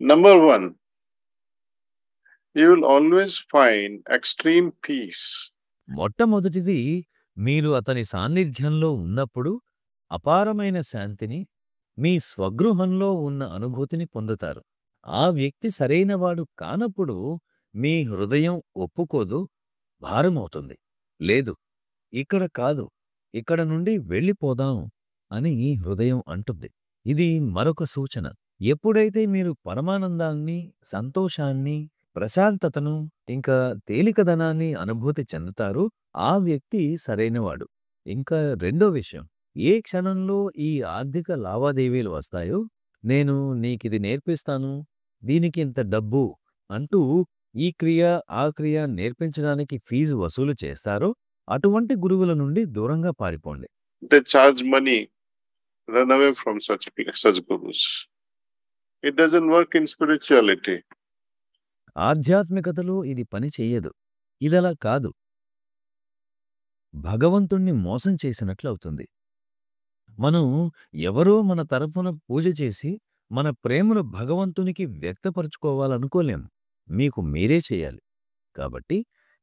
Number one, you will always find extreme peace. మొట్టమొదటిది మీరు అతని సాన్నిధ్యంలో ఉన్నప్పుడు అపారమైన శాంతిని, మీ స్వగృహంలో ఉన్న అనుభూతిని పొందుతారు. ఆ వ్యక్తి సరైనవాడు కానప్పుడు మీ హృదయం ఒప్పుకోదు, భారమవుతుంది. లేదు, ఇక్కడ కాదు, ఇక్కడ నుండి వెళ్ళిపోదాం అని ఈ హృదయం అంటుంది. ఇది మరొక సూచన. ఎప్పుడైతే మీరు పరమానందాన్ని, సంతోషాన్ని, ప్రశాంతతను, ఇంకా తేలికదనాన్ని అనుభూతి చెందుతారో ఆ వ్యక్తి సరైనవాడు. ఇంకా రెండో విషయం, ఏ క్షణంలో ఈ ఆర్థిక లావాదేవీలు వస్తాయో, నేను నీకిది నేర్పిస్తాను, దీనికింత డబ్బు అంటూ ఈ క్రియ, ఆ క్రియ నేర్పించడానికి ఫీజు వసూలు చేస్తారో అటువంటి గురువుల నుండి దూరంగా పారిపోండి. They charge money. Run away from such gurus. It doesn't work in spirituality. ఆధ్యాత్మికతలో ఇది పని చెయ్యదు. ఇదలా కాదు. భగవంతుణ్ణి మోసం చేసినట్లవుతుంది. మనం ఎవరో మన తరఫున పూజ చేసి మన ప్రేమను భగవంతునికి వ్యక్తపరుచుకోవాలనుకోలేం. మీకు మీరే చేయాలి. కాబట్టి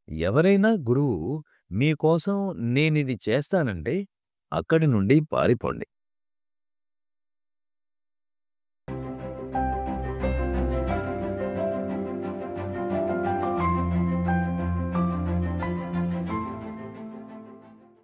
ఎవరైనా గురువు మీకోసం నేనిది చేస్తానంటే అక్కడి నుండి పారిపోండి.